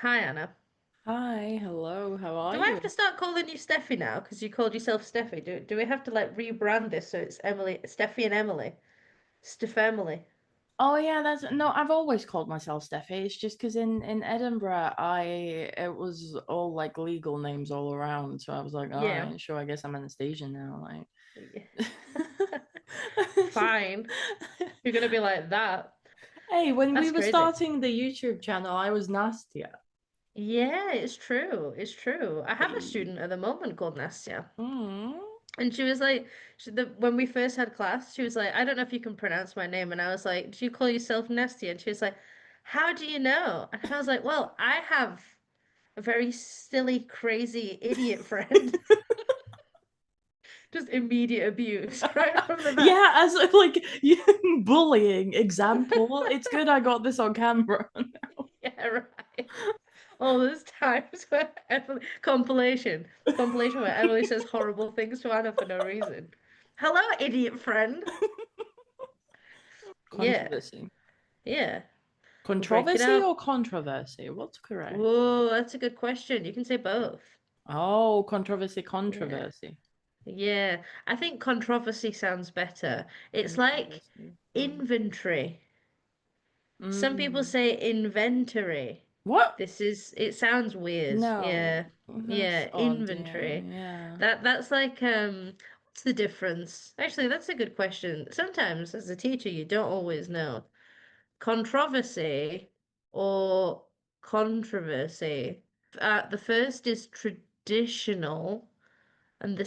Hi, Anna. Hi, hello, how are Do I have to you? start calling you Steffi now? Because you called yourself Steffi. Do we have to like rebrand this so it's Emily, Steffi and Emily? Steph-Emily. Oh yeah, that's no, I've always called myself Steffi. It's just because in Edinburgh it was all like legal names all around. So I was like, all Yeah. right, sure, I guess I'm Anastasia now. Yeah. Like Fine. You're gonna be like that. Hey, when we That's were crazy. starting the YouTube channel, I was Nastia. Yeah, it's true. It's true. I have a Hey. student at the moment called Nastya. Mm. And she was like, when we first had class, she was like, I don't know if you can pronounce my name. And I was like, do you call yourself Nesty? And she was like, how do you know? And I was like, well, I have a very silly, crazy idiot friend. Just immediate abuse right from the bat. Yeah, as like bullying example. It's good I got this on camera. Yeah, right. All those times where Emily, compilation where Emily says horrible things to Anna for no reason. Hello, idiot friend. Yeah, Controversy. yeah. We'll break it Controversy up. or controversy? What's correct? Whoa, that's a good question. You can say both. Oh, controversy, Yeah. controversy. Yeah. I think controversy sounds better. It's like Controversy. inventory. Some people Mm. say inventory. What? It sounds weird. No, Yeah. that's Yeah, odd. Yeah, inventory. yeah. That's like what's the difference? Actually, that's a good question. Sometimes as a teacher you don't always know. Controversy or controversy. The first is traditional. And the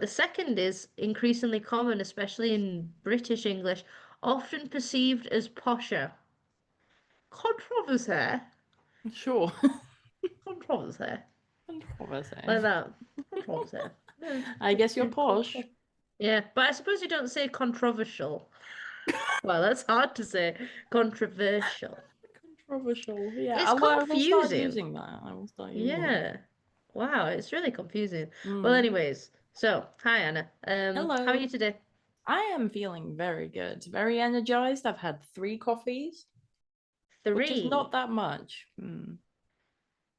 second is increasingly common, especially in British English, often perceived as posher. Controversy. Sure. Controversy. Controversy. Like that. Controversy. Yeah, I guess you're posh. yeah, but I suppose you don't say controversial. Well, that's hard to say. Controversial. Controversial. Yeah, It's I will start confusing. using that. I will start using that. Yeah. Wow, it's really confusing. Well, Mm. anyways, so hi Anna. How are you Hello. today? I am feeling very good, very energized. I've had 3 coffees, which is not Three. that much. Mm.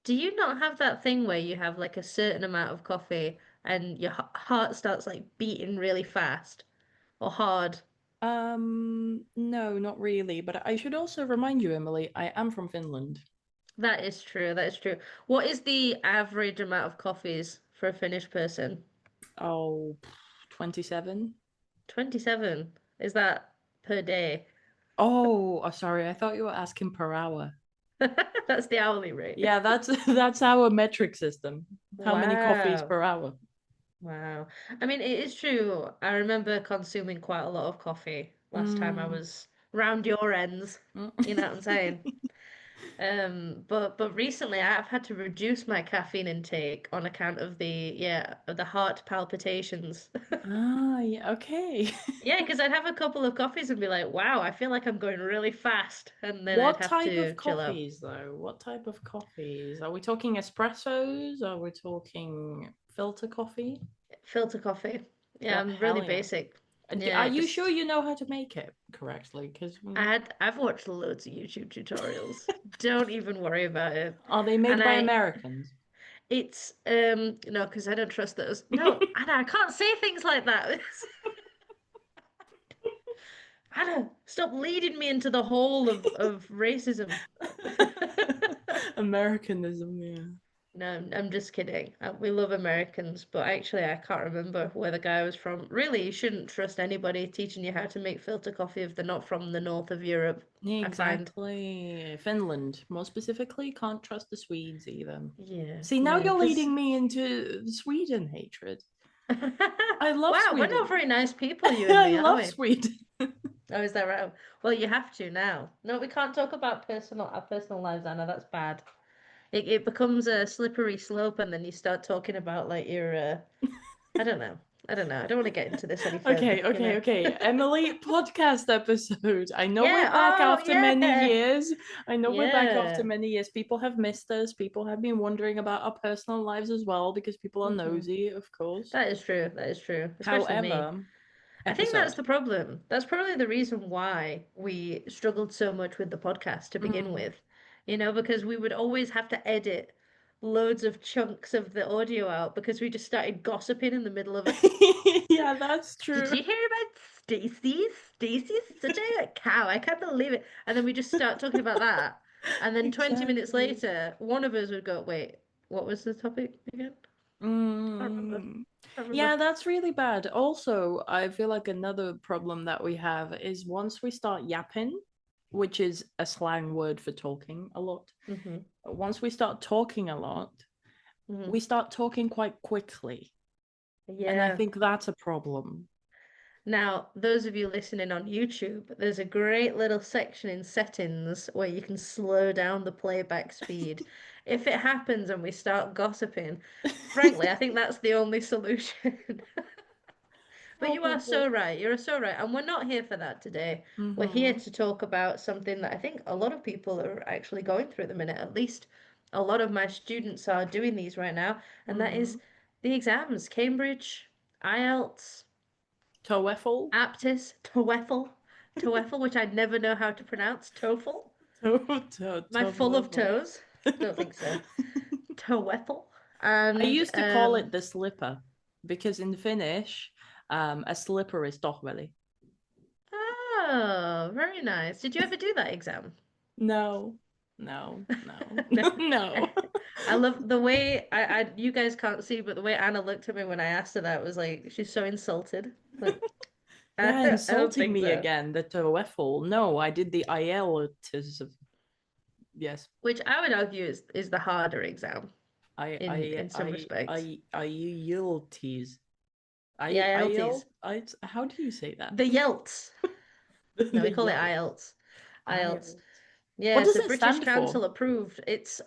Do you not have that thing where you have like a certain amount of coffee and your heart starts like beating really fast or hard? No, not really. But I should also remind you, Emily, I am from Finland. That is true. That is true. What is the average amount of coffees for a Finnish person? Oh, 27. 27. Is that per day? Oh, sorry. I thought you were asking per hour. That's the hourly rate. Yeah, that's that's our metric system. How many coffees Wow. per hour? Wow. I mean, it is true. I remember consuming quite a lot of coffee last time I Mm. was round your ends. You know what I'm Mm. saying? But recently I've had to reduce my caffeine intake on account of the heart palpitations. Ah, yeah, okay. Yeah, because I'd have a couple of coffees and be like, wow, I feel like I'm going really fast, and then I'd What have type to of chill out. coffees, though? What type of coffees? Are we talking espressos? Are we talking filter coffee? Filter coffee. Yeah, That I'm really hell yeah. basic. Are Yeah, you sure just you know how to make it correctly? Because I've watched loads of YouTube tutorials. Don't even worry about it. are they And made by Americans? it's no, because I don't trust those. No, Anna, I can't say things like that. Anna, stop leading me into the hole of racism. Americanism, yeah. No, I'm just kidding. We love Americans, but actually, I can't remember where the guy was from. Really, you shouldn't trust anybody teaching you how to make filter coffee if they're not from the north of Europe, Yeah, I find. exactly. Finland, more specifically, can't trust the Swedes either. Yeah, See, now yeah, you're because leading me into Sweden hatred. I love wow, we're not Sweden. very nice people, you and I me, are love we? Sweden. Oh, is that right? Well, you have to now. No, we can't talk about our personal lives, Anna. That's bad. It becomes a slippery slope, and then you start talking about like your I don't know. I don't know. I don't want to get into this any further, Okay, you okay, know. okay. Emily, podcast episode. I know we're Yeah, back oh after many yeah. years. I know we're back after Yeah. many years. People have missed us. People have been wondering about our personal lives as well because people are Hmm. nosy, of course. That is true. That is true. Especially me. However, I think that's episode. the problem. That's probably the reason why we struggled so much with the podcast to begin Mm, with, because we would always have to edit loads of chunks of the audio out because we just started gossiping in the middle of it. Yeah, that's Did true. you hear about Stacy? Stacy's such a cow. I can't believe it. And then we just start talking about that. And then 20 minutes Exactly. later, one of us would go, wait, what was the topic again? Can't remember. Mm. Can't Yeah, remember. that's really bad. Also, I feel like another problem that we have is once we start yapping, which is a slang word for talking a lot, Hmm. once we start talking a lot, Hmm. we start talking quite quickly. And I Yeah. think that's a problem. Now, those of you listening on YouTube, there's a great little section in settings where you can slow down the playback speed. If it happens and we start gossiping, frankly, I think that's the only solution. But you are Probably. so right. You're so right. And we're not here for that today. We're here Mm-hmm. to talk about something that I think a lot of people are actually going through at the minute. At least a lot of my students are doing these right now, and that Mm-hmm. is the exams, Cambridge, IELTS, TOEFL. APTIS, TOEFL, which I'd never know how to pronounce, TOEFL. Am I full of TOEFL. toes? Don't think so. TOEFL. I And used to call it the slipper because in Finnish, a slipper is tohveli. oh, very nice. Did you ever do that exam? No, no, no, No. no. I love the way you guys can't see, but the way Anna looked at me when I asked her that was like she's so insulted. Like Yeah, I don't insulting think me so. again, the TOEFL. No, I did the IELTS. Yes, Which I would argue is the harder exam I, I, in some respects. IELTS. The IELTS, How do you say that? the YELTS. No, The we call it Yelp. IELTS. IELTS. IELTS. What Yeah, does so it British stand for? Council approved. It's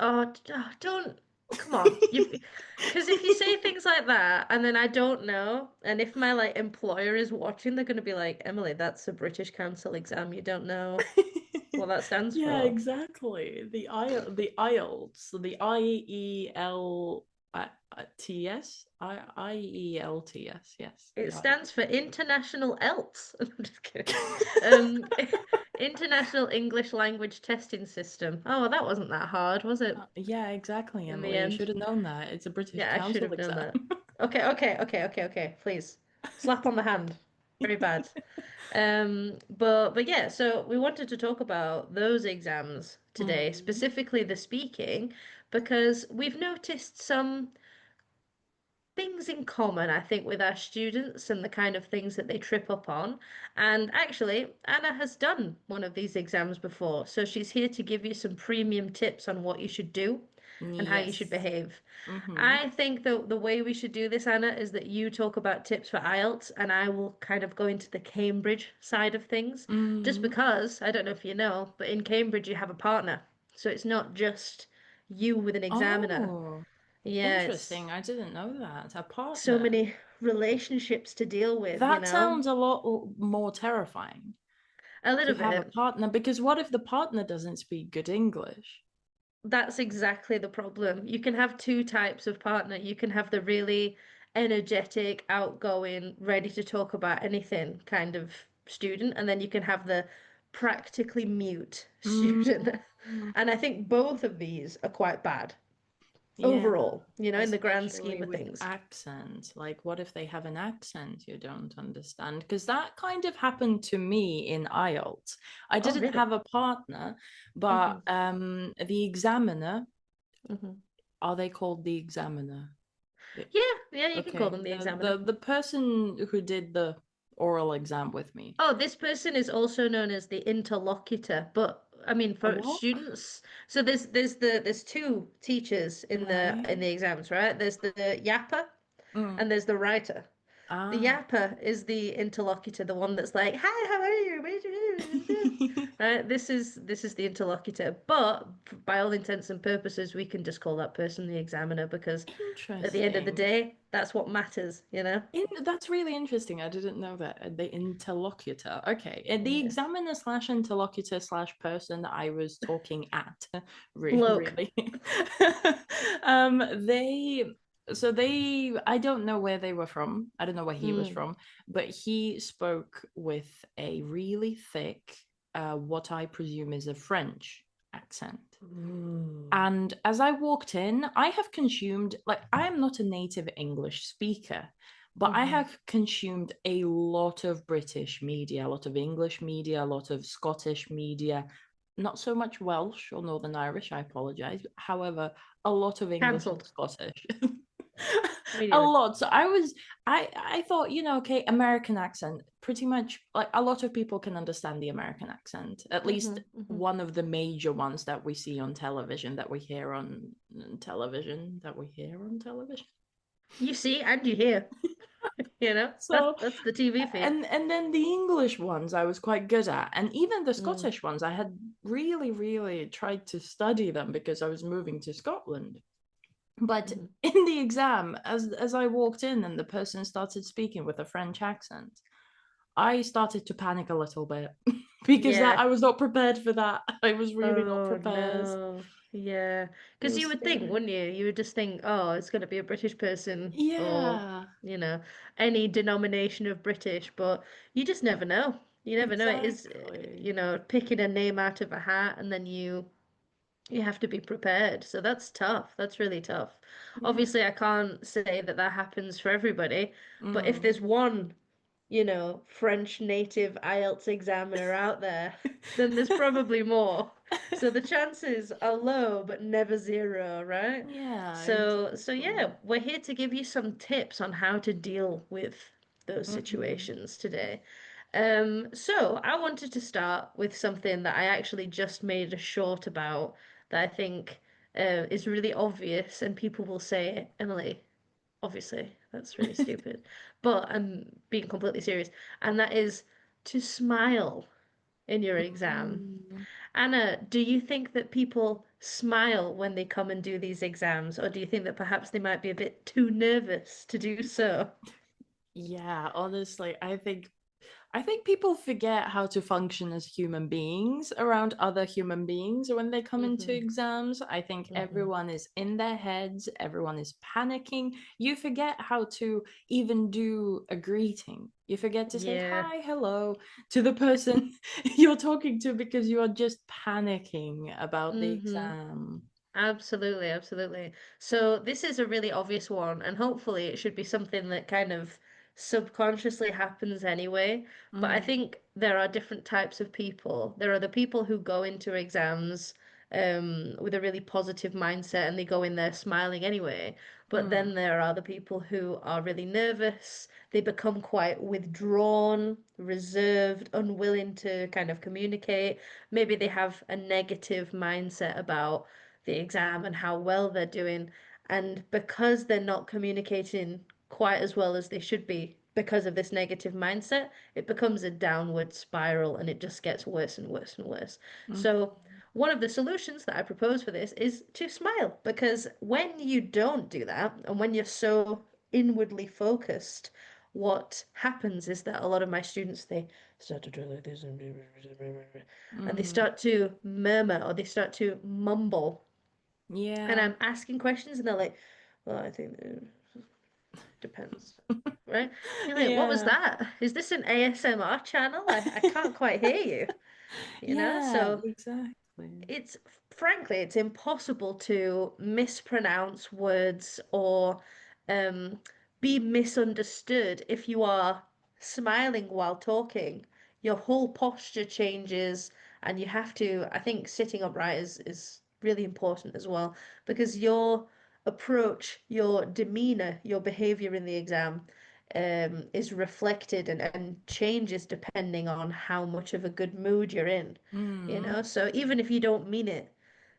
don't come on. You've because if you say things like that and then I don't know, and if my like employer is watching, they're gonna be like, Emily, that's a British Council exam. You don't know what that stands Yeah, for. exactly. The IELTS, the IELTS, IELTS. Yes, It the stands for International ELTS. I'm just kidding. IELTS. Um, International English Language Testing System. Oh, well, that wasn't that hard, was it? Yeah, exactly, In the Emily. You end. should have known that. It's a British Yeah, I should Council have known exam. that. Okay, okay, okay, okay, okay. Please. Slap on the hand. Very bad. But yeah, so we wanted to talk about those exams today, Mm. specifically the speaking, because we've noticed some things in common, I think, with our students and the kind of things that they trip up on. And actually, Anna has done one of these exams before, so she's here to give you some premium tips on what you should do and how you should Yes. behave. Mm-hmm. I think that the way we should do this, Anna, is that you talk about tips for IELTS and I will kind of go into the Cambridge side of things. Just Mm. because, I don't know if you know, but in Cambridge you have a partner. So it's not just you with an examiner. Oh, Yeah, it's interesting. I didn't know that. A so partner. many relationships to deal with. That sounds a lot more terrifying A to little have a bit. partner because what if the partner doesn't speak good English? That's exactly the problem. You can have two types of partner. You can have the really energetic, outgoing, ready to talk about anything kind of student, and then you can have the practically mute Mm, student. And I think both of these are quite bad yeah, overall, in the grand scheme especially of with things. accents. Like, what if they have an accent you don't understand? Because that kind of happened to me in IELTS. I Oh, didn't really? have a partner, but Hmm. the examiner, Hmm. are they called the examiner? Yeah, yeah, you can call Okay, them the the examiner. the person who did the oral exam with me. Oh, this person is also known as the interlocutor, but I mean A for what? students, so there's two teachers in the Right. exams, right? There's the yapper Mm. and there's the writer. The Ah. yapper is the interlocutor, the one that's like, "Hi, how are you? What are you doing?" Right? This is the interlocutor, but by all intents and purposes, we can just call that person the examiner because at the end of the Interesting. day, that's what matters, you know? That's really interesting. I didn't know that. The interlocutor. Okay. The Yeah. examiner slash interlocutor slash person I was talking at, Bloke. really. They, I don't know where they were from. I don't know where he was Mm. from, but he spoke with a really thick, what I presume is a French. accent. Ooh. And as I walked in, I have consumed, like, I am not a native English speaker, but I Mm-hmm. have consumed a lot of British media, a lot of English media, a lot of Scottish media, not so much Welsh or Northern Irish, I apologize. However, a lot of English and Cancelled Scottish. A immediately. lot. So I thought, okay, American accent, pretty much like a lot of people can understand the American accent, at Mm-hmm. least Mm-hmm. one of the major ones that we see on television, that we hear on television. You see and you hear, you know? So, That's the TV feed. and then the English ones I was quite good at, and even the Mm. Scottish ones I had really, really tried to study them because I was moving to Scotland. But Mm-hmm. in the exam, as I walked in and the person started speaking with a French accent, I started to panic a little bit because that Yeah. I was not prepared for that. I was really not Oh prepared. no. Yeah. It Because was you would think, scary. wouldn't you? You would just think, oh, it's going to be a British person or, Yeah, you know, any denomination of British, but you just never know. You never know. It is, exactly. picking a name out of a hat and then you have to be prepared. So that's tough. That's really tough. Yeah. Obviously, I can't say that that happens for everybody, but if Mm. there's one, French native IELTS examiner out there, then there's probably more. So the chances are low, but never zero, right? Yeah, So exactly. yeah, we're here to give you some tips on how to deal with those Hmm. situations today. So I wanted to start with something that I actually just made a short about that I think is really obvious, and people will say, Emily, obviously, that's really stupid. But I'm being completely serious, and that is to smile in your exam. Mm. Anna, do you think that people smile when they come and do these exams, or do you think that perhaps they might be a bit too nervous to do so? Yeah, honestly, I think people forget how to function as human beings around other human beings when they come into Mm-hmm. exams. I think Mm-hmm. everyone is in their heads, everyone is panicking. You forget how to even do a greeting. You forget to say Yeah. hi, hello to the person you're talking to because you are just panicking about the Mm-hmm. exam. Absolutely, absolutely. So this is a really obvious one, and hopefully it should be something that kind of subconsciously happens anyway. But I Mm, think there are different types of people. There are the people who go into exams with a really positive mindset and they go in there smiling anyway. But then mm, there are the people who are really nervous. They become quite withdrawn, reserved, unwilling to kind of communicate. Maybe they have a negative mindset about the exam and how well they're doing. And because they're not communicating quite as well as they should be because of this negative mindset, it becomes a downward spiral and it just gets worse and worse and worse. mm, So, one of the solutions that I propose for this is to smile because when you don't do that and when you're so inwardly focused, what happens is that a lot of my students they start to do like this and they mm. start to murmur or they start to mumble and Yeah. I'm asking questions, and they're like, "Well, I think it depends." Right? You're like, "What was Yeah. that? Is this an ASMR channel? I can't quite hear you, you know?" Yeah, So exactly. it's frankly, it's impossible to mispronounce words or um, be misunderstood if you are smiling while talking. Your whole posture changes, and you have to, I think sitting upright is really important as well because your approach, your demeanor, your behavior in the exam is reflected and changes depending on how much of a good mood you're in, you Mm. know? So even if you don't mean it,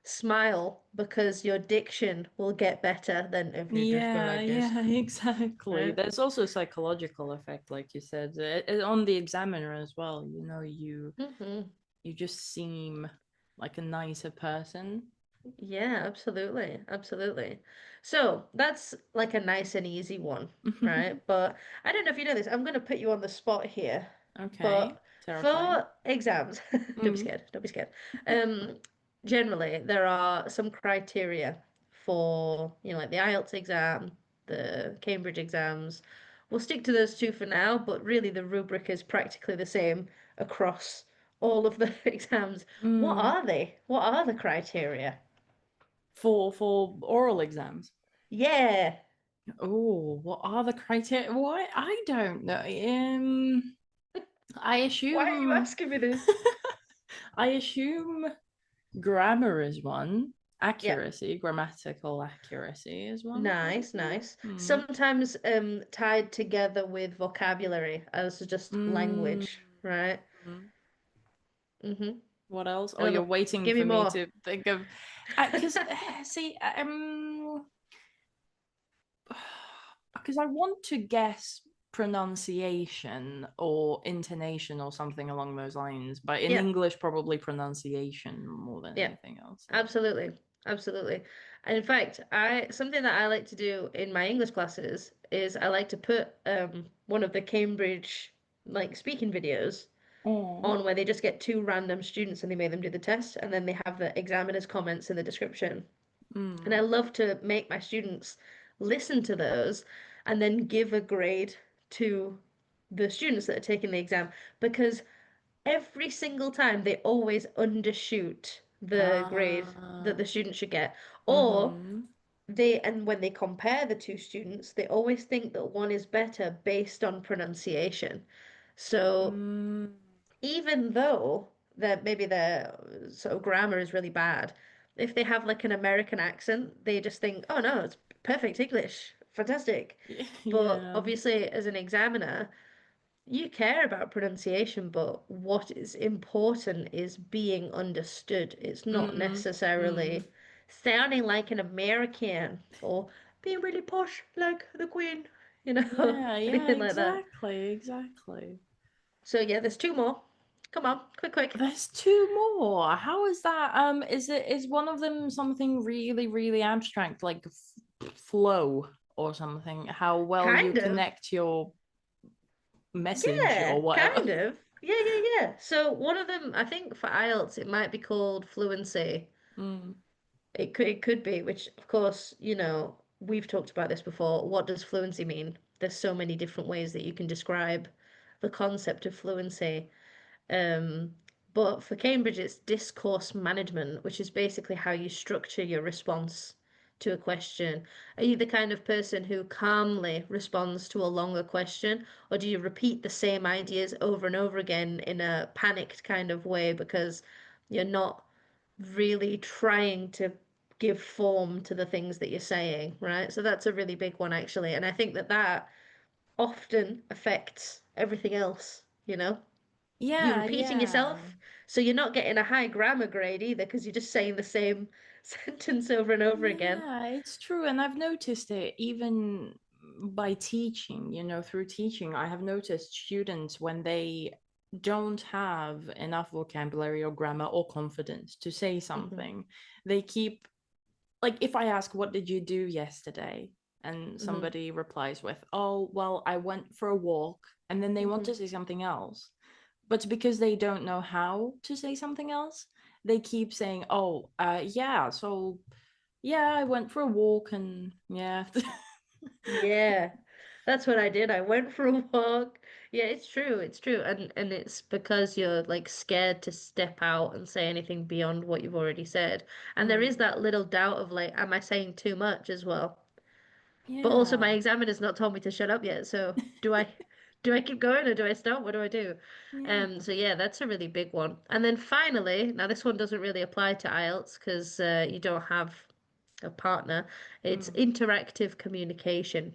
smile because your diction will get better than if you just go Yeah, like this, yeah, exactly. right? There's also a psychological effect, like you said, on the examiner as well. Hmm. You just seem like a nicer person. Yeah, absolutely. Absolutely. So that's like a nice and easy one, right? But I don't know if you know this. I'm going to put you on the spot here. Okay, But terrifying. for exams, don't be Mm. scared. Don't be scared. Um, Generally, there are some criteria for, like the IELTS exam, the Cambridge exams. We'll stick to those two for now, but really the rubric is practically the same across all of the exams. What Mm. are they? What are the criteria? For oral exams. Yeah. Oh, what are the criteria? What? I don't know. I Why are you assume asking me this? I assume grammar is one. Yeah. Accuracy, grammatical accuracy is one, Nice, probably. nice. Hmm. Sometimes tied together with vocabulary as just Mm. language, right? Mm-hmm. What else? Oh, you're Another, waiting give me for me more. to think of, because see, because I want to guess pronunciation or intonation or something along those lines, but in Yeah, English, probably pronunciation more than yeah, anything else. Yeah. absolutely, absolutely. And in fact, I something that I like to do in my English classes is I like to put one of the Cambridge like speaking videos Oh. on where they just get two random students and they make them do the test, and then they have the examiner's comments in the description. And I Mm. love to make my students listen to those and then give a grade to the students that are taking the exam because every single time they always undershoot the grade that Ah. the student should get. Or Mm-hmm. and when they compare the two students, they always think that one is better based on pronunciation. So Mm. even though that maybe their sort of grammar is really bad, if they have like an American accent, they just think, oh no, it's perfect English, fantastic. But Yeah. obviously, as an examiner, you care about pronunciation, but what is important is being understood. It's not Mm. Mm. necessarily sounding like an American or being really posh like the Queen, you know, Yeah, yeah, anything like that. exactly, exactly. So yeah, there's two more. Come on, quick, quick. There's two more. How is that? Is one of them something really, really abstract, like flow or something? How well you Kind of. connect your message Yeah, or whatever. kind of. Yeah, yeah, yeah. So one of them, I think for IELTS, it might be called fluency. Mm, It could be, which of course, we've talked about this before. What does fluency mean? There's so many different ways that you can describe the concept of fluency. Um, but for Cambridge, it's discourse management, which is basically how you structure your response to a question. Are you the kind of person who calmly responds to a longer question, or do you repeat the same ideas over and over again in a panicked kind of way because you're not really trying to give form to the things that you're saying, right? So that's a really big one, actually. And I think that that often affects everything else, you know? You're yeah, repeating yeah. yourself, so you're not getting a high grammar grade either because you're just saying the same sentence over and over again. Yeah, it's true. And I've noticed it even by teaching, through teaching, I have noticed students when they don't have enough vocabulary or grammar or confidence to say Hmm. something, they keep, like, if I ask, what did you do yesterday? And Hmm. somebody replies with, oh, well, I went for a walk. And then they want Hmm. to say something else. But because they don't know how to say something else, they keep saying, oh, yeah, so yeah, I went for a walk and yeah. Yeah, that's what I did. I went for a walk. Yeah, it's true. It's true. And it's because you're like scared to step out and say anything beyond what you've already said. And there is Mm, that little doubt of like, am I saying too much as well? But also my yeah. examiner's not told me to shut up yet, so do I keep going or do I stop? What do I do? Yeah. So yeah, that's a really big one. And then finally, now this one doesn't really apply to IELTS because you don't have a partner. It's Mm. interactive communication,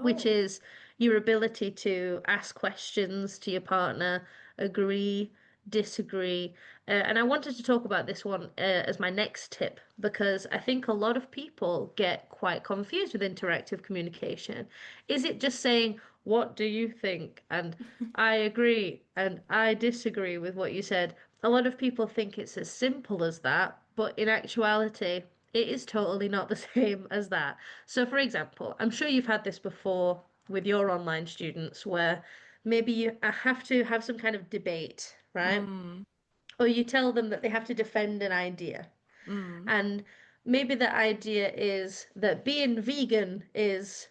which Oh. is your ability to ask questions to your partner, agree, disagree. And I wanted to talk about this one as my next tip because I think a lot of people get quite confused with interactive communication. Is it just saying, what do you think? And I agree and I disagree with what you said. A lot of people think it's as simple as that, but in actuality, it is totally not the same as that. So, for example, I'm sure you've had this before with your online students where maybe you have to have some kind of debate, right? Mm. Or you tell them that they have to defend an idea. Mm. And maybe the idea is that being vegan is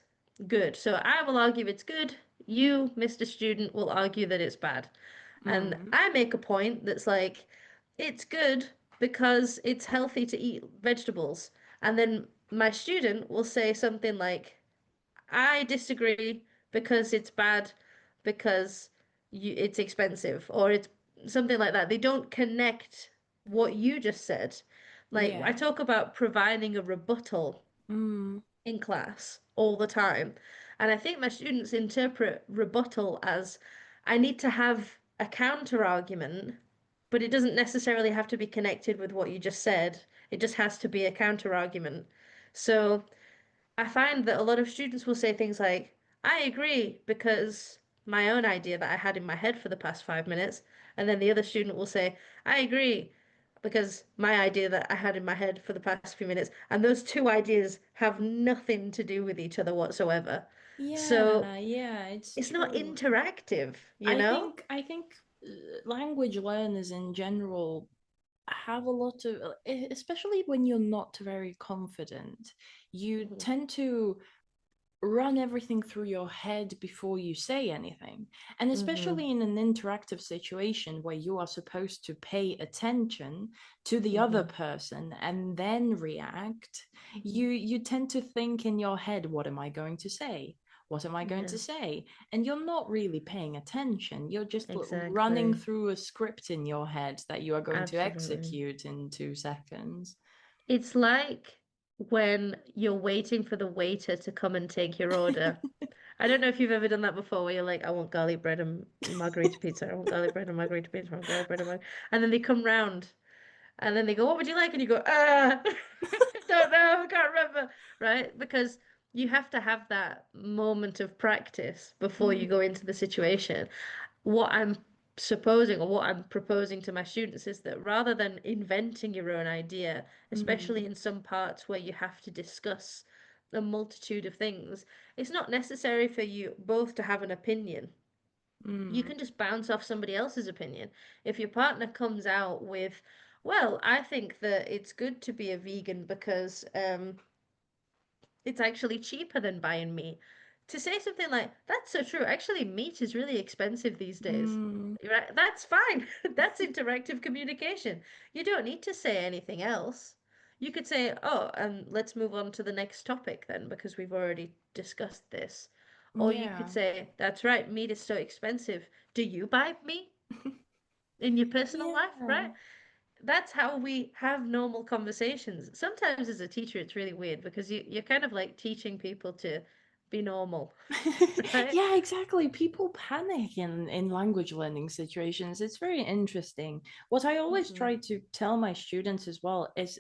good. So I will argue it's good. You, Mr. Student, will argue that it's bad. And Mm. I make a point that's like, it's good because it's healthy to eat vegetables. And then my student will say something like, I disagree because it's bad because it's expensive or it's something like that. They don't connect what you just said. Like I Yeah. talk about providing a rebuttal Mm. in class all the time. And I think my students interpret rebuttal as I need to have a counter argument, but it doesn't necessarily have to be connected with what you just said. It just has to be a counter argument. So I find that a lot of students will say things like, I agree because my own idea that I had in my head for the past 5 minutes, and then the other student will say, I agree because my idea that I had in my head for the past few minutes, and those two ideas have nothing to do with each other whatsoever. So Yeah, yeah, it's it's not true. interactive, you I know? think I think language learners in general have a lot of, especially when you're not very confident, you Hmm. tend to run everything through your head before you say anything. And Hmm. especially in an interactive situation where you are supposed to pay attention to the other Hmm. person and then react, you tend to think in your head, what am I going to say? What am I going to Yeah, say? And you're not really paying attention. You're just running exactly. through a script in your head that you are going to Absolutely. execute in 2 seconds. It's like when you're waiting for the waiter to come and take your order. I don't know if you've ever done that before, where you're like, I want garlic bread and margarita pizza. I want garlic bread and margarita pizza. I want garlic bread and margarita. And then they come round and then they go, what would you like? And you go, don't know, I can't remember. Right? Because you have to have that moment of practice before you Mm, go into the situation. What I'm supposing or what I'm proposing to my students is that rather than inventing your own idea, especially mm, in some parts where you have to discuss a multitude of things, it's not necessary for you both to have an opinion. You mm, can just bounce off somebody else's opinion. If your partner comes out with, well, I think that it's good to be a vegan because it's actually cheaper than buying meat. To say something like, that's so true. Actually, meat is really expensive these days. mm. Right? That's fine. That's interactive communication. You don't need to say anything else. You could say, oh, and let's move on to the next topic then, because we've already discussed this. Or you could Yeah. say, that's right, meat is so expensive. Do you buy meat in your personal life, right? Yeah. That's how we have normal conversations. Sometimes as a teacher, it's really weird because you're kind of like teaching people to be normal, right? Yeah, exactly. People panic in language learning situations. It's very interesting. What I always Hmm. try to tell my students as well is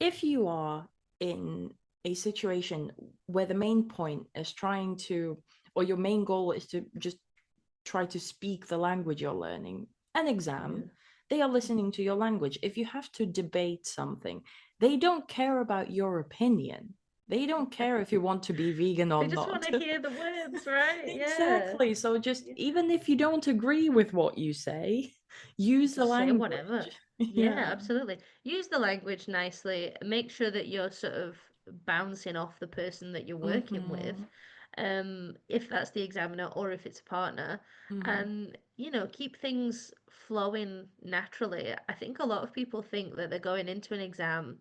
if you are in a situation where the main point is trying to, or your main goal is to just try to speak the language you're learning, an exam, Yeah. they are listening to your language. If you have to debate something, they don't care about your opinion. They don't care if you want to be vegan or They just want not. to hear the words, right? Yeah. Exactly. So just Yeah. even if you don't agree with what you say, use the Just say language. whatever. Yeah, Yeah. absolutely. Use the language nicely. Make sure that you're sort of bouncing off the person that you're working with, Mm-hmm. if that's the examiner or if it's a partner, Mm-hmm. and keep things flowing naturally. I think a lot of people think that they're going into an exam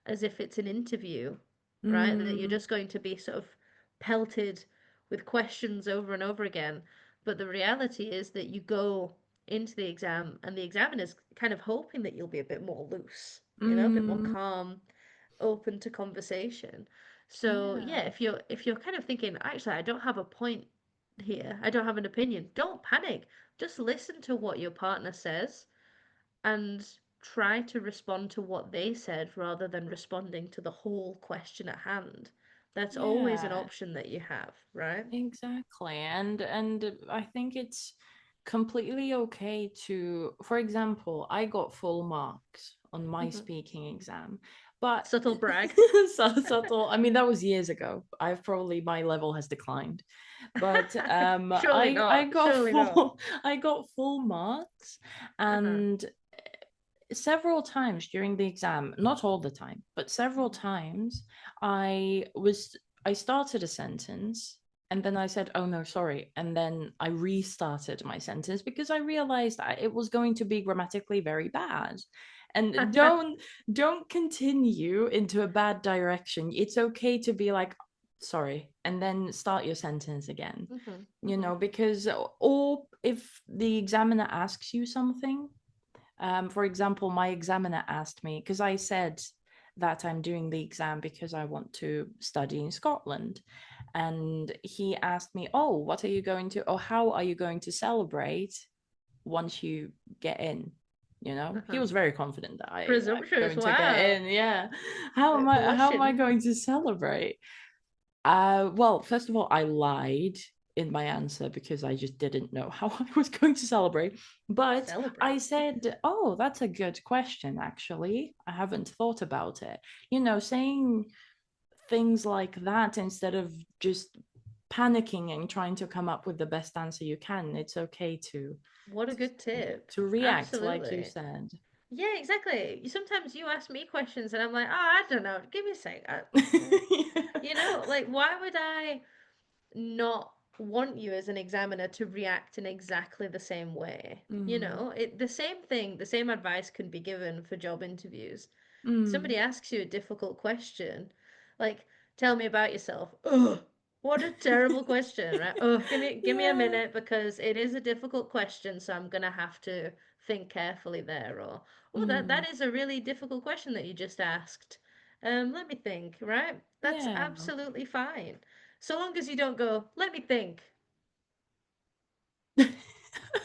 as if it's an interview, right? That you're Mm, just going to be sort of pelted with questions over and over again. But the reality is that you go into the exam and the examiner's kind of hoping that you'll be a bit more loose, a bit more mm, calm, open to conversation. So yeah, yeah. if you're kind of thinking, actually, I don't have a point here, I don't have an opinion, don't panic. Just listen to what your partner says and try to respond to what they said rather than responding to the whole question at hand. That's always an Yeah. option that you have, right? Exactly. And I think it's completely okay to, for example, I got full marks on my Mhm. speaking exam, but Subtle brag. so subtle. I mean, that was years ago. I've probably my level has declined. But Surely I not. got Surely not. full I got full marks Uh-huh. and several times during the exam, not all the time, but several Mhm. times I started a sentence And then I said, "Oh no, sorry." And then I restarted my sentence because I realized it was going to be grammatically very bad. And don't continue into a bad direction. It's okay to be like, "Sorry," and then start your sentence again. Hmm. You Hmm. know, because or if the examiner asks you something, for example, my examiner asked me because I said that I'm doing the exam because I want to study in Scotland. And he asked me, "Oh, what are you going to, or how are you going to celebrate once you get in?" You know, he Uh-huh. was very confident that I'm Presumptuous. going to get Wow. in. Yeah. Bit How am I blushing. going to celebrate? Well, first of all, I lied in my answer because I just didn't know how I was going to celebrate. But I Celebrate. said, "Oh, that's a good question, actually. I haven't thought about it." You know, saying things like that instead of just panicking and trying to come up with the best answer you can. It's okay What a good tip. to react, like you Absolutely. said. Yeah, exactly. Sometimes you ask me questions and I'm like, oh, I don't know. Give me a sec. You know, like, why would I not want you as an examiner to react in exactly the same way? You Mm, know, the same thing, the same advice can be given for job interviews. mm. Somebody asks you a difficult question, like, tell me about yourself. Ugh, what a terrible question, right? Oh, give me a Yeah. minute because it is a difficult question, so I'm gonna have to think carefully there. Or, oh, that Mm, is a really difficult question that you just asked. Let me think, right? That's yeah. absolutely fine. So long as you don't go, let me think.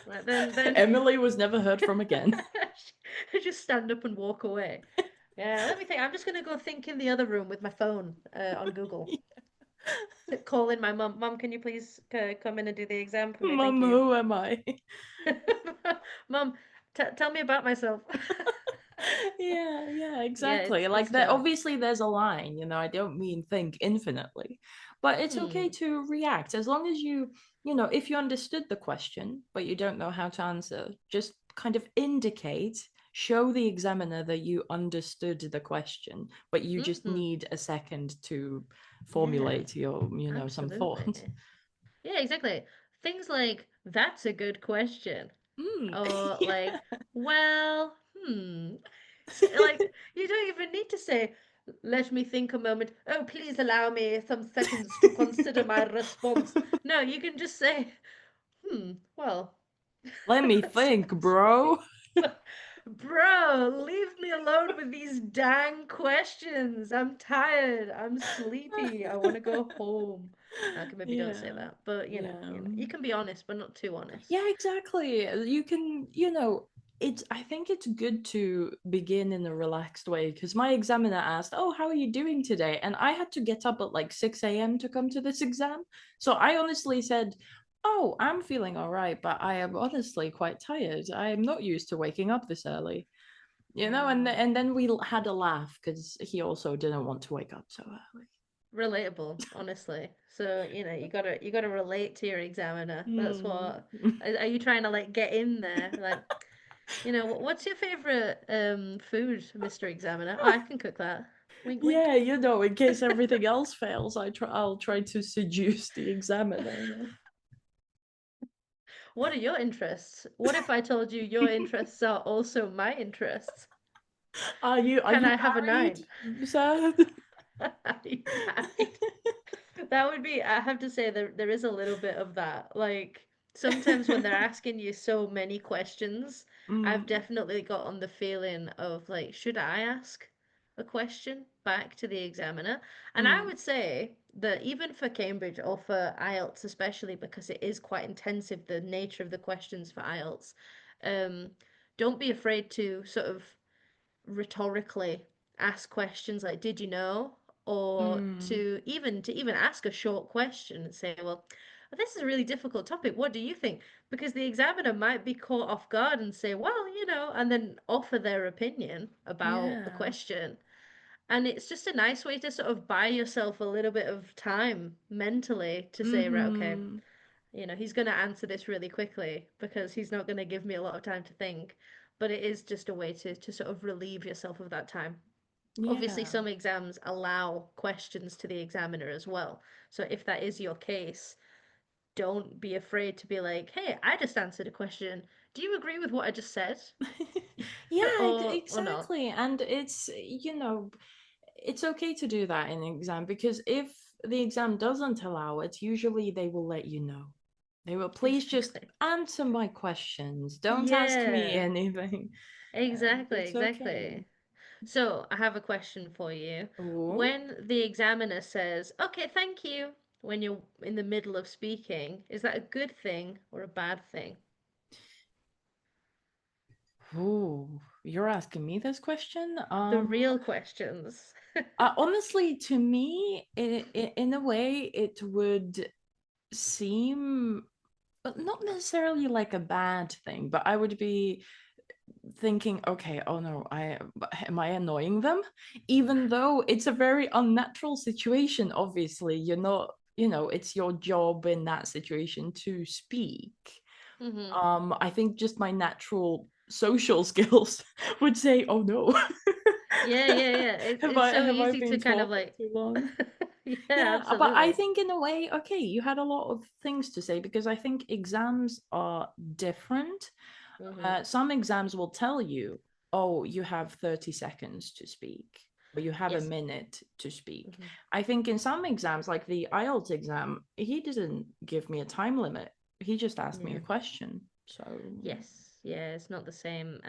Right, then Emily was never heard from again. just stand up and walk away. Yeah, let me think. I'm just gonna go think in the other room with my phone on Google. Calling my mum. Mum, can you please come in and do the exam for me? Thank Mum, you. who am I? Mum, tell me about myself. Yeah, yeah, Yeah, exactly. it's Like that, tough. obviously there's a line, you know, I don't mean think infinitely, but it's okay Hmm. to react as long as you know, if you understood the question, but you don't know how to answer, just kind of indicate, show the examiner that you understood the question, but you just Mm-hmm. need a second to Yeah, formulate your, you know, some thoughts. absolutely. Yeah, exactly. Things like, that's a good question. Mm. Or like, Yeah. well, like you don't even need to say, let me think a moment. Oh, please allow me some seconds to consider my response. No, you can just say, well, Let me that's think, bro. bro, leave me alone with these dang questions. I'm tired. I'm sleepy. I want to go home. Okay, maybe don't say Yeah. that, but Yeah. you can be honest, but not too honest. Yeah, exactly. You can, you know, it's I think it's good to begin in a relaxed way because my examiner asked, "Oh, how are you doing today?" And I had to get up at like 6 a.m. to come to this exam. So I honestly said, "Oh, I'm feeling all right, but I am honestly quite tired. I am not used to waking up this early." You know, Mm. and then we had a laugh because he also didn't want to wake up so early. Relatable, honestly. So, you gotta relate to your examiner. That's Hmm. what are you trying to like get in there? Like, what's your favorite food, Mr. Examiner? Oh, I can cook that. Wink wink. Yeah, you know, in case everything else fails, I'll try to seduce the examiner. What are your interests? What if I told you your interests are also my interests? Are Can you I have a married, nine? sir? Are you married? That would be, I have to say, there is a little bit of that. Like, sometimes when they're asking you so many questions, I've Mm, definitely gotten the feeling of like, should I ask a question back to the examiner? And I mm, would say that even for Cambridge or for IELTS, especially because it is quite intensive, the nature of the questions for IELTS, um, don't be afraid to sort of rhetorically ask questions like did you know, or mm. to even ask a short question and say, well, this is a really difficult topic, what do you think? Because the examiner might be caught off guard and say, well, and then offer their opinion about the Yeah. question. And it's just a nice way to sort of buy yourself a little bit of time mentally to say, right, okay, Mm-hmm. he's going to answer this really quickly because he's not going to give me a lot of time to think. But it is just a way to sort of relieve yourself of that time. Obviously, Yeah. some exams allow questions to the examiner as well. So if that is your case, don't be afraid to be like, "Hey, I just answered a question. Do you agree with what I just said?" Yeah, Or not? exactly. And it's okay to do that in an exam because if the exam doesn't allow it, usually they will let you know. They will please just Exactly. answer my questions. Don't ask me Yeah, anything. And exactly, it's okay. exactly. So, I have a question for you. Oh, When the examiner says, "Okay, thank you," when you're in the middle of speaking, is that a good thing or a bad thing? oh, you're asking me this question? The real questions. Honestly, to me, in a way, it would seem not necessarily like a bad thing, but I would be thinking, okay, oh no, I am I annoying them? Even though it's a very unnatural situation, obviously, you're not, it's your job in that situation to speak. Hmm. I think just my natural social skills would say, oh no. Yeah, yeah, yeah. have It's I so have I easy to been kind of talking like, too long? yeah, Yeah, but I absolutely. think in a way, okay, you had a lot of things to say because I think exams are different. Hmm. Some exams will tell you, oh, you have 30 seconds to speak, or you have a Yes. minute to speak. Hmm. I think in some exams, like the IELTS exam, he didn't give me a time limit. He just asked me a Yeah. question. So, Yes, yeah, it's not the same.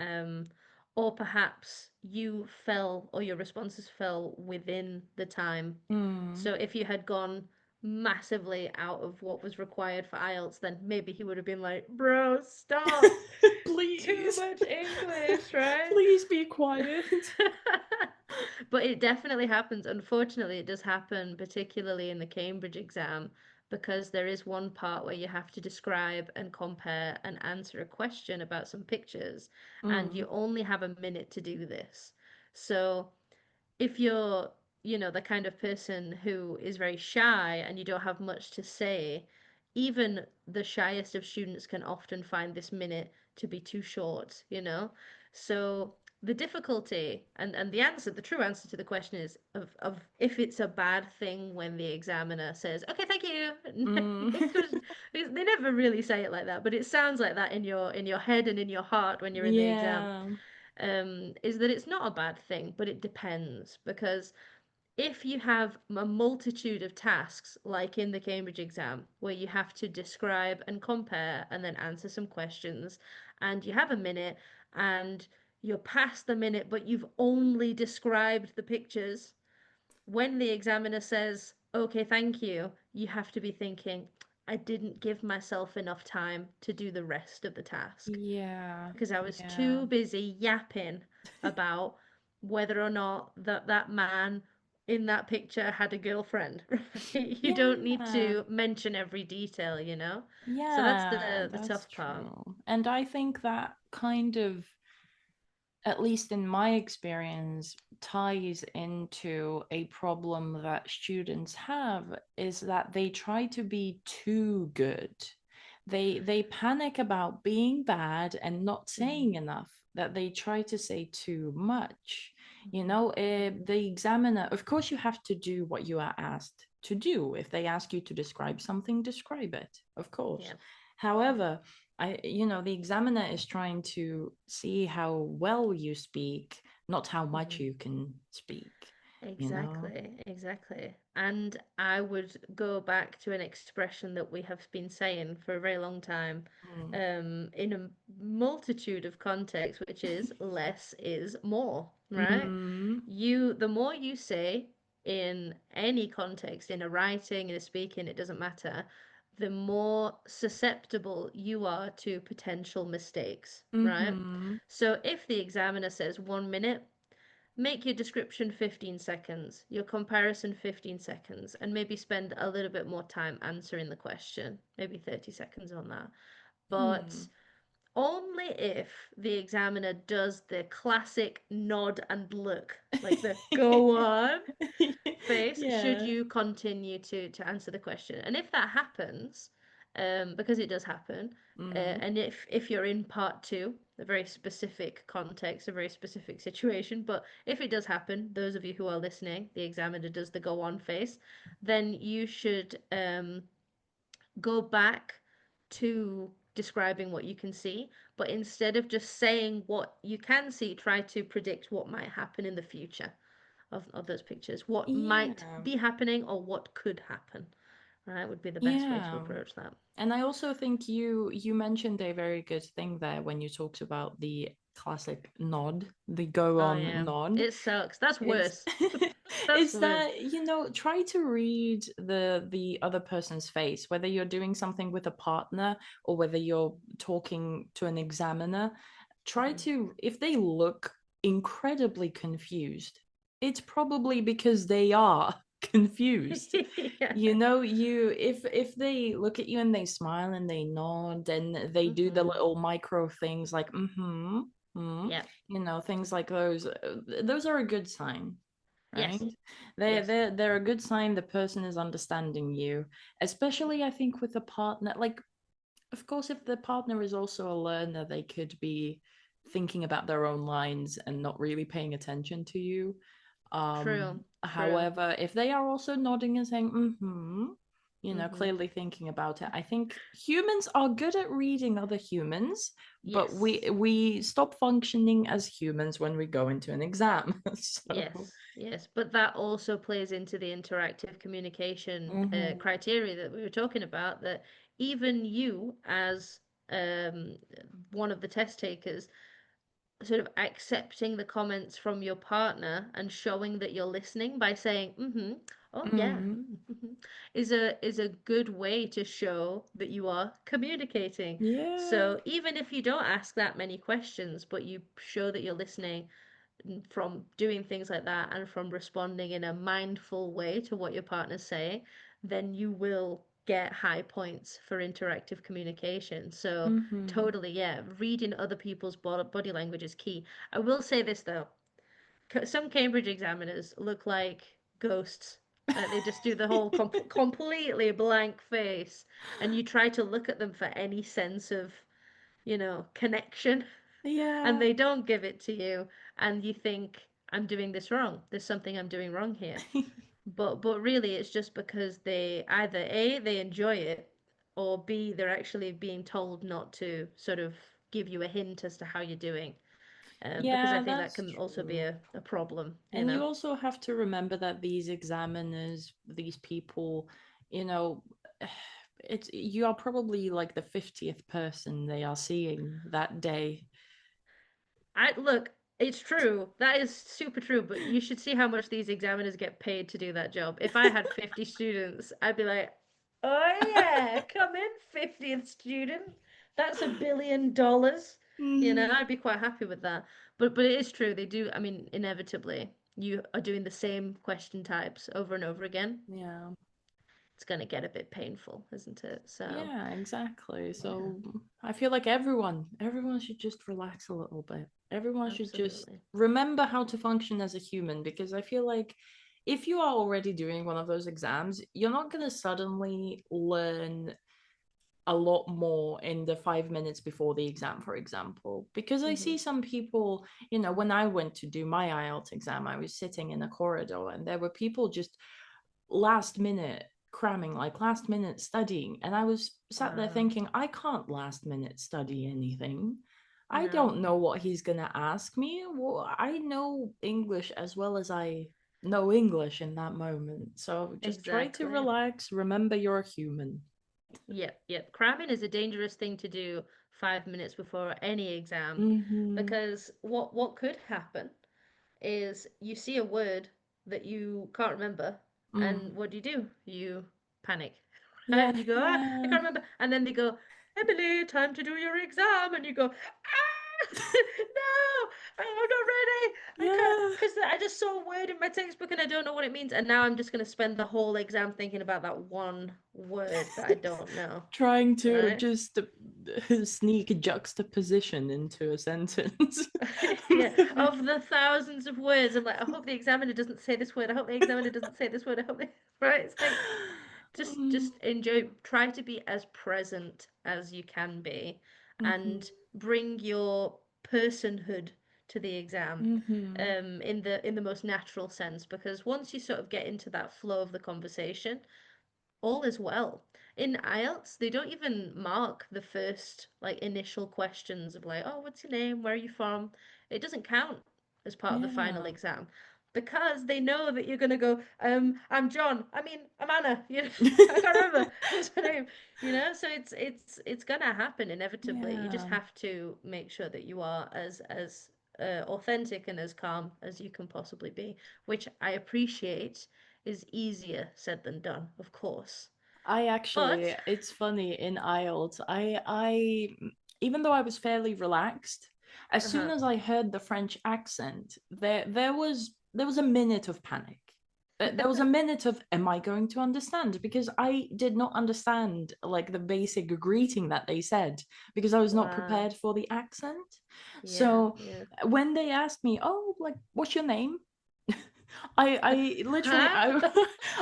Or perhaps you fell, or your responses fell within the time. mm, So if you had gone massively out of what was required for IELTS, then maybe he would have been like, "Bro, stop! Too please, much English, right?" please be quiet. But it definitely happens. Unfortunately, it does happen, particularly in the Cambridge exam, because there is one part where you have to describe and compare and answer a question about some pictures, and you Mm, only have a minute to do this. So if you're, the kind of person who is very shy and you don't have much to say, even the shyest of students can often find this minute to be too short. So the difficulty and the answer, the true answer to the question is of if it's a bad thing when the examiner says, "Okay, thank you." mm. Next question. They never really say it like that, but it sounds like that in your head and in your heart when you're in the exam. Yeah. Is that it's not a bad thing, but it depends because if you have a multitude of tasks, like in the Cambridge exam, where you have to describe and compare and then answer some questions, and you have a minute and you're past the minute, but you've only described the pictures, when the examiner says, "Okay, thank you," you have to be thinking, "I didn't give myself enough time to do the rest of the task Yeah. because I was Yeah. too busy yapping about whether or not that man in that picture had a girlfriend." Right? You don't need Yeah. to mention every detail. So that's Yeah, the that's tough part. true. And I think that kind of, at least in my experience, ties into a problem that students have is that they try to be too good. They panic about being bad and not Hmm. saying enough, that they try to say too much. Hmm. Hmm. The examiner, of course, you have to do what you are asked to do. If they ask you to describe something, describe it, of course. Yeah. Yeah. However, the examiner is trying to see how well you speak, not how much Hmm. you can speak, you know? Exactly, exactly. And I would go back to an expression that we have been saying for a very long time, Mm. in a multitude of contexts, which is less is more, right? Mm, The more you say in any context, in a writing, in a speaking, it doesn't matter, the more susceptible you are to potential mistakes, right? mm-hmm, So if the examiner says 1 minute, make your description 15 seconds, your comparison 15 seconds, and maybe spend a little bit more time answering the question, maybe 30 seconds on that. But mm. only if the examiner does the classic nod and look, like the "go on" face, should Yeah. you continue to answer the question. And if that happens, because it does happen, Mm, and if you're in part two, a very specific context, a very specific situation. But if it does happen, those of you who are listening, the examiner does the go on face, then you should go back to describing what you can see, but instead of just saying what you can see, try to predict what might happen in the future of those pictures, what might Yeah. be happening or what could happen, right? Would be the best way to Yeah. approach that. And I also think you mentioned a very good thing there when you talked about the classic nod, the go Oh on yeah, nod. it sucks. That's It's worse. That's it's worse. that, try to read the other person's face, whether you're doing something with a partner or whether you're talking to an examiner. Try Hmm. to, if they look incredibly confused, it's probably because they are confused. Yeah. If they look at you and they smile and they nod and they do the Hmm. little micro things like mm-hmm, mm, Yeah. things like those are a good sign, right? Yes. They're Yes. they're they're a good sign the person is understanding you, especially I think with a partner. Like, of course, if the partner is also a learner, they could be thinking about their own lines and not really paying attention to you. True. True. However, if they are also nodding and saying, Hmm. clearly thinking about it, I think humans are good at reading other humans, but we Yes. we stop functioning as humans when we go into an exam. So, Yes, yes, but that also plays into the interactive communication mhm, criteria that we were talking about. That even you, as um, one of the test takers, sort of accepting the comments from your partner and showing that you're listening by saying, "Mm-hmm, oh yeah," mhm, mm-hmm, is a good way to show that you are communicating. yeah, So even if you don't ask that many questions, but you show that you're listening from doing things like that and from responding in a mindful way to what your partner's saying, then you will get high points for interactive communication. So, mhm. totally, yeah, reading other people's body language is key. I will say this though, some Cambridge examiners look like ghosts. They just do the whole completely blank face, and you try to look at them for any sense of, connection, and Yeah. they don't give it to you, and you think, I'm doing this wrong. There's something I'm doing wrong here. But really it's just because they either A, they enjoy it, or B, they're actually being told not to sort of give you a hint as to how you're doing. Because I Yeah, think that that's can also be true. a problem, you And you know? also have to remember that these examiners, these people, you know, it's you are probably like the 50th person they are seeing that day. I look, it's true. That is super true, but you should see how much these examiners get paid to do that job. If I had 50 students, I'd be like, "Oh yeah, come in, 50th student. That's $1 billion." Mhm. I'd be quite happy with that. But it is true. They do, I mean, inevitably, you are doing the same question types over and over again. Yeah. It's going to get a bit painful, isn't it? So, Yeah, exactly. yeah, So I feel like everyone should just relax a little bit. Everyone should just absolutely. remember how to function as a human, because I feel like if you are already doing one of those exams, you're not going to suddenly learn a lot more in the 5 minutes before the exam, for example. Because I Hmm. see some people, when I went to do my IELTS exam, I was sitting in a corridor and there were people just last minute cramming, like last minute studying. And I was sat there Wow. thinking, I can't last minute study anything. I No, don't know what he's going to ask me. Well, I know English as well as I know English in that moment. So just try to exactly. relax. Remember, you're a human. Yep, yep. Cramming is a dangerous thing to do 5 minutes before any exam, Mm-hmm. because what could happen is you see a word that you can't remember, Mm. and what do? You panic, right? Yeah, And you go, ah, I yeah. can't remember. And then they go, Emily, time to do your exam. And you go, ah, no, I'm not ready. I can't, Yeah. because I just saw a word in my textbook and I don't know what it means. And now I'm just going to spend the whole exam thinking about that one word that I don't know, Trying to right? just sneak a juxtaposition into a sentence. Yeah, of the thousands of words, I'm like, I hope the examiner doesn't say this word. I hope the examiner doesn't say this word. I hope they... Right? It's like Mm, just enjoy, try to be as present as you can be, mhm. and bring your personhood to the exam, Mm-hmm. in the most natural sense, because once you sort of get into that flow of the conversation, all is well. In IELTS, they don't even mark the first like initial questions of like, oh, what's your name? Where are you from? It doesn't count as part of the final Yeah. exam because they know that you're gonna go, I'm John. I mean, I'm Anna. You know, I can't remember what's my name. You know, so it's gonna happen inevitably. You just Yeah. have to make sure that you are as authentic and as calm as you can possibly be, which I appreciate is easier said than done, of course. I actually, But, it's funny in IELTS. Even though I was fairly relaxed, as soon uh-huh. as I heard the French accent, there was a minute of panic. There was a minute of, am I going to understand? Because I did not understand like the basic greeting that they said because I was not Wow. prepared for the accent. Yeah, So yeah. when they asked me, "Oh, like, what's your name?" I literally Huh?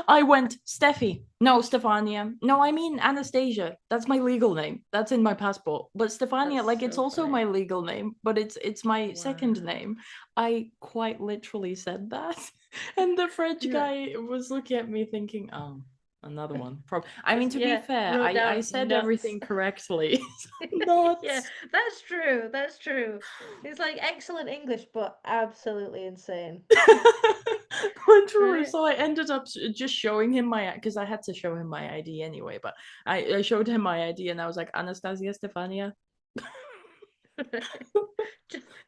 I went Steffi. No, Stefania. No, I mean Anastasia. That's my legal name. That's in my passport. But That's Stefania, like it's so also my funny. legal name, but it's my second Wow. name. I quite literally said that. And the French Yeah. guy was looking at me thinking, "Oh, another one." I mean, Just, to be yeah, fair, wrote I down said nuts. everything correctly. Yeah, Nuts. that's true. That's true. It's like excellent English, but absolutely insane. Literally, Right? so I ended up just showing him my because I had to show him my ID anyway. But I showed him my ID and I was like Anastasia Stefania.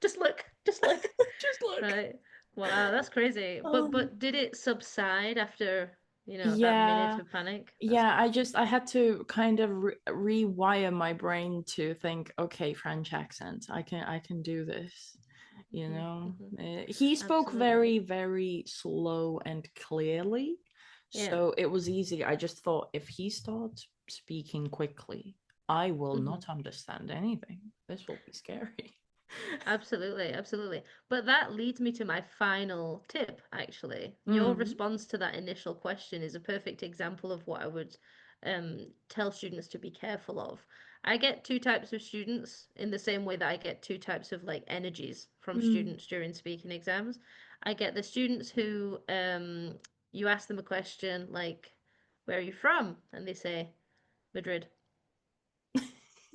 Just look. Just look. Just look. Right. Wow, that's crazy. Um, But did it subside after, that minute yeah, of panic? That's yeah. good. I had to kind of rewire my brain to think, okay, French accent. I can do this. Hmm, hmm. He spoke Absolutely. very, very slow and clearly, Yeah. so it was easy. I just thought if he starts speaking quickly, I will Hmm. not understand anything. This will be scary. Absolutely, absolutely. But that leads me to my final tip, actually. Your Mm, response to that initial question is a perfect example of what I would tell students to be careful of. I get two types of students in the same way that I get two types of like energies from mm. students during speaking exams. I get the students who you ask them a question like, "Where are you from?" and they say, "Madrid."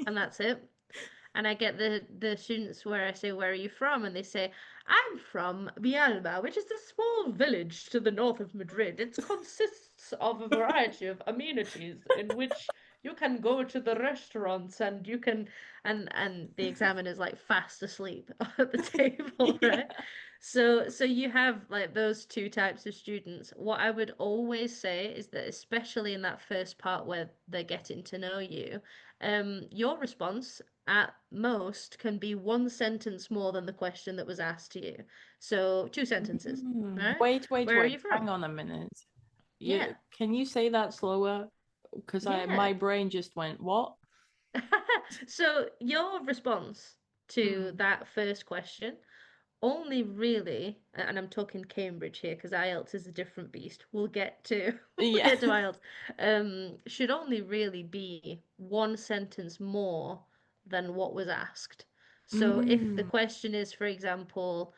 And that's it. And I get the students where I say, "Where are you from?" and they say, "I'm from Vialba, which is a small village to the north of Madrid. It consists of a variety of amenities in which you can go to the restaurants and you can," and the examiner's like fast asleep at the table, Yeah. right? So you have like those two types of students. What I would always say is that especially in that first part where they're getting to know you, your response at most can be one sentence more than the question that was asked to you. So two sentences, right? Wait, wait, Where are wait. you from? Hang on a minute. Yeah. Can you say that slower? Because Yeah. my brain just went, what? So your response to Mm. that first question only really, and I'm talking Cambridge here because IELTS is a different beast. We'll get to we'll Yeah. get to IELTS. Should only really be one sentence more than what was asked. So if the Mm. question is, for example,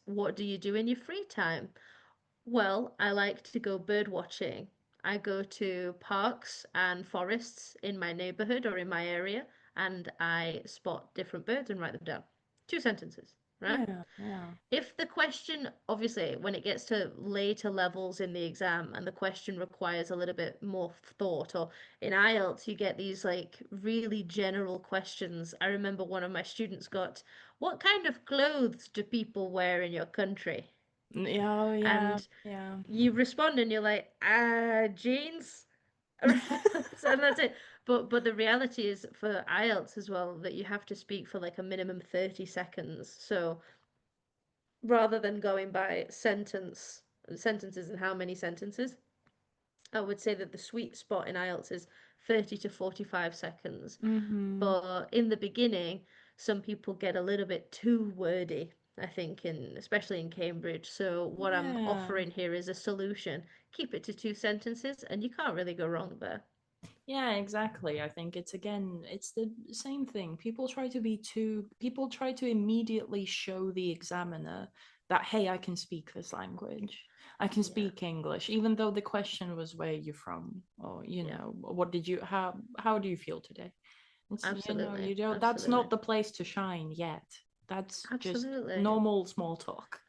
what do you do in your free time? Well, I like to go bird watching. I go to parks and forests in my neighborhood or in my area, and I spot different birds and write them down. Two sentences, right? Yeah, yeah. If the question, obviously, when it gets to later levels in the exam and the question requires a little bit more thought, or in IELTS, you get these like really general questions. I remember one of my students got, "What kind of clothes do people wear in your country?" Yeah, oh, yeah, And yeah. you respond and you're like, jeans. And that's it. But the reality is for IELTS as well that you have to speak for like a minimum 30 seconds. So rather than going by sentences and how many sentences, I would say that the sweet spot in IELTS is 30 to 45 seconds. Mm-hmm. But in the beginning, some people get a little bit too wordy, I think, in especially in Cambridge. So what I'm Yeah. offering here is a solution. Keep it to two sentences, and you can't really go wrong there. Yeah, exactly. I think it's again, it's the same thing. People try to immediately show the examiner that, hey, I can speak this language. I can Yeah, speak English, even though the question was where you from, or yeah, what did you how do you feel today? It's absolutely, you don't that's absolutely, not the place to shine yet. That's just absolutely. normal small talk.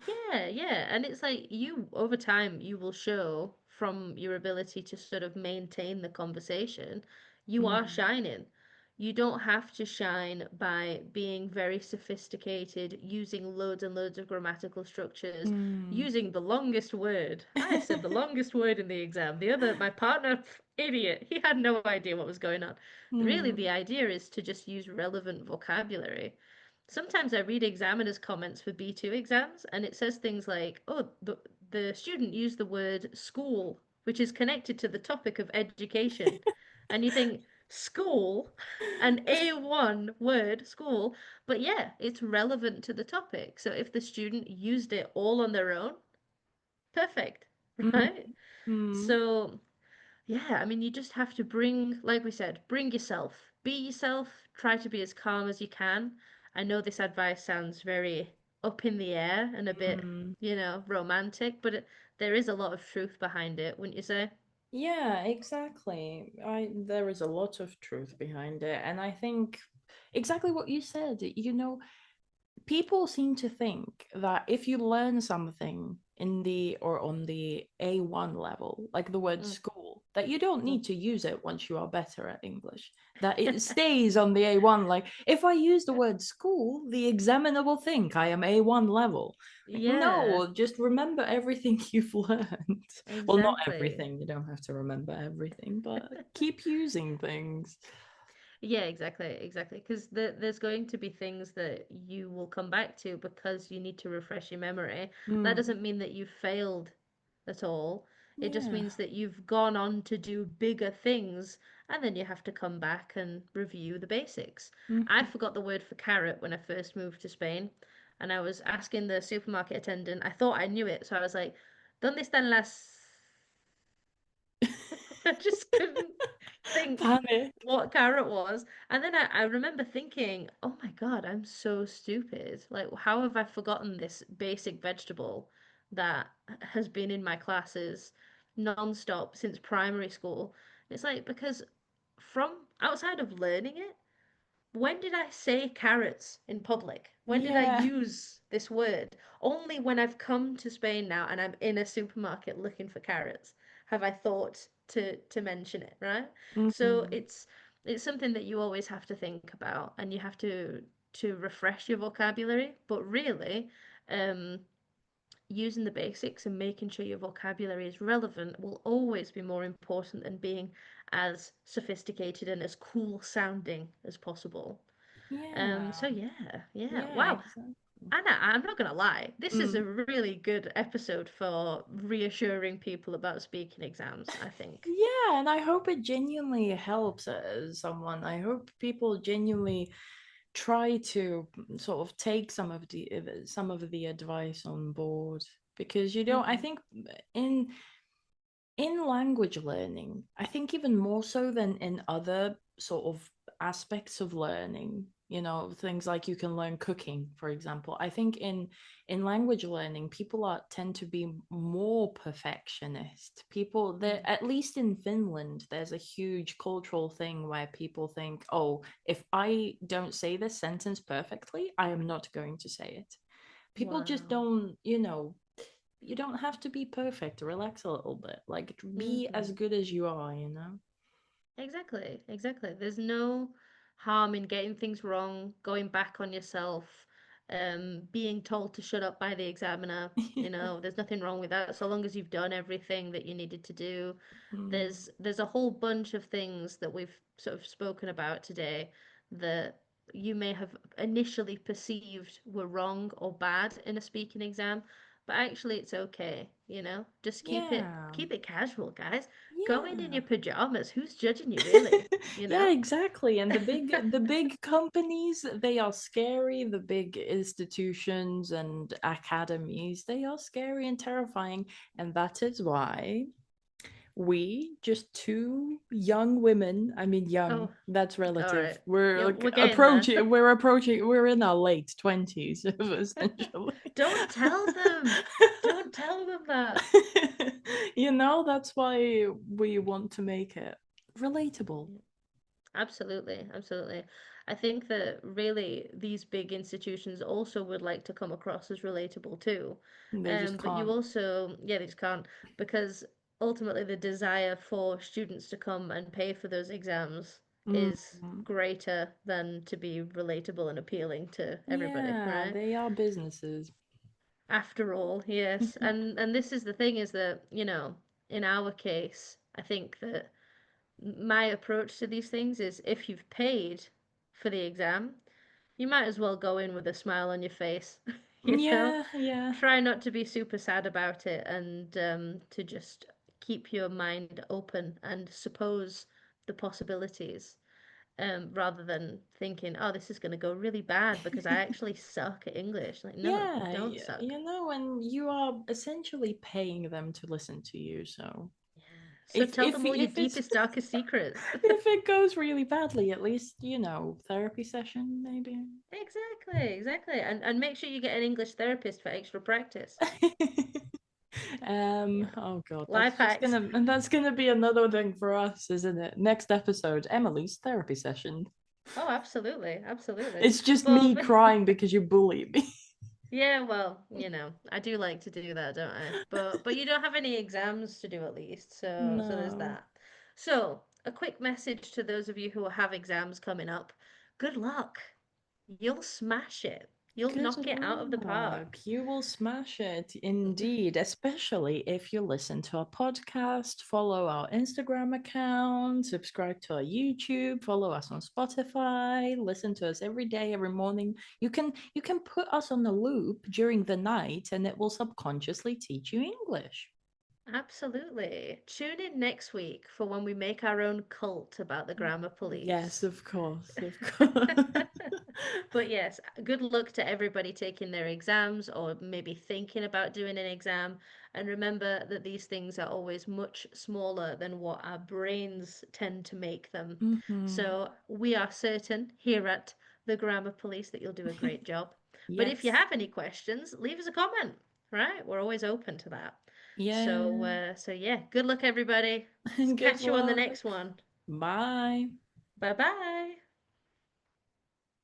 Yeah, yeah. And it's like you, over time, you will show from your ability to sort of maintain the conversation, you are Mm. shining. You don't have to shine by being very sophisticated, using loads and loads of grammatical structures, Mm. using the longest word. I said the longest word in the exam. The other, my partner, idiot, he had no idea what was going on. Really, Mm. the idea is to just use relevant vocabulary. Sometimes I read examiners' comments for B2 exams, and it says things like, oh, the student used the word school, which is connected to the topic of education. And you think, school? An A1 word, school. But yeah, it's relevant to the topic. So if the student used it all on their own, perfect, Mm. right? Mm. So yeah, I mean, you just have to bring, like we said, bring yourself. Be yourself. Try to be as calm as you can. I know this advice sounds very up in the air and a bit, Mm. romantic, but there is a lot of truth behind it, wouldn't you say? Yeah, exactly. I There is a lot of truth behind it, and I think exactly what you said. People seem to think that if you learn something in the or on the A1 level, like the word Mm, school, that you don't mm. need to use it once you are better at English. That it stays on the A1. Like if I use the word school, the examiner will think I am A1 level. Like, Yeah, no, just remember everything you've learned. Well, not exactly. everything. You don't have to remember everything, but keep using things. Yeah, exactly, exactly. Because there's going to be things that you will come back to because you need to refresh your memory. That Mm, doesn't mean that you've failed at all. It just yeah. means that you've gone on to do bigger things, and then you have to come back and review the basics. I Mhm. forgot the word for carrot when I first moved to Spain, and I was asking the supermarket attendant. I thought I knew it, so I was like, ¿Dónde están las I just couldn't think Panic. what carrot was. And then I remember thinking, oh my God, I'm so stupid. Like, how have I forgotten this basic vegetable that has been in my classes non-stop since primary school? It's like, because from outside of learning it, when did I say carrots in public? When did I Yeah. use this word? Only when I've come to Spain now and I'm in a supermarket looking for carrots have I thought to mention it, right? So Mhm. it's something that you always have to think about and you have to refresh your vocabulary, but really, um, using the basics and making sure your vocabulary is relevant will always be more important than being as sophisticated and as cool sounding as possible. Yeah. So yeah, yeah. Yeah, Wow. exactly. Anna, I'm not gonna lie. This is a Mm. really good episode for reassuring people about speaking exams, I think. Yeah, and I hope it genuinely helps someone. I hope people genuinely try to sort of take some of the advice on board because I Hmm. think in in language learning, I think even more so than in other sort of aspects of learning, things like you can learn cooking, for example. I think in language learning, people are tend to be more perfectionist. People there, Mm. at least in Finland, there's a huge cultural thing where people think, oh, if I don't say this sentence perfectly, I am not going to say it. People just Wow. don't, you don't have to be perfect. Relax a little bit. Like be as Hmm. good as you are. Exactly, exactly. There's no harm in getting things wrong, going back on yourself, being told to shut up by the examiner. There's nothing wrong with that, so long as you've done everything that you needed to do. Mm. There's a whole bunch of things that we've sort of spoken about today that you may have initially perceived were wrong or bad in a speaking exam, but actually it's okay. Just Yeah. keep it casual, guys. Go in Yeah. your pajamas. Who's judging you, really? You Yeah, know? exactly. And the big companies, they are scary. The big institutions and academies, they are scary and terrifying. And that is why We, just two young women. I mean, young, Oh, that's all relative. right. Yeah, we're getting there. We're in our late 20s, essentially. Don't tell them. Don't tell them that. That's why we want to make it relatable. Absolutely, absolutely. I think that really these big institutions also would like to come across as relatable too. They just But you can't. also, yeah, they just can't because ultimately the desire for students to come and pay for those exams is Mm. greater than to be relatable and appealing to everybody, Yeah, right? they are businesses. After all, yes. And this is the thing is that, in our case, I think that my approach to these things is if you've paid for the exam, you might as well go in with a smile on your face, you know? Yeah, yeah. Try not to be super sad about it and to just keep your mind open and suppose the possibilities rather than thinking, oh, this is going to go really bad because I actually suck at English. Like, no, you Yeah, don't suck. and you are essentially paying them to listen to you, so So if tell if them all your if it's deepest, darkest secrets. if it goes really badly, at least, therapy session maybe. Exactly, exactly. And make sure you get an English therapist for extra practice. Yeah. Oh God, Life hacks. that's gonna be another thing for us, isn't it? Next episode, Emily's therapy session. Oh, absolutely, absolutely. It's just But, me crying because you bullied me. yeah, well, I do like to do that, don't I? But you don't have any exams to do at least, so there's No. that. So, a quick message to those of you who have exams coming up. Good luck. You'll smash it. You'll Good knock it out of the luck. park. You will smash it indeed, especially if you listen to our podcast, follow our Instagram account, subscribe to our YouTube, follow us on Spotify, listen to us every day, every morning. You can put us on a loop during the night and it will subconsciously teach you English. Absolutely. Tune in next week for when we make our own cult about the grammar Yes, police. of course, of course. But yes, good luck to everybody taking their exams or maybe thinking about doing an exam. And remember that these things are always much smaller than what our brains tend to make them. Hmm. So we are certain here at the Grammar Police that you'll do a great job. But if you Yes. have any questions, leave us a comment, right? We're always open to that. So, Yeah. yeah, good luck, everybody. Good Catch you on the luck. next one. Bye. Bye bye.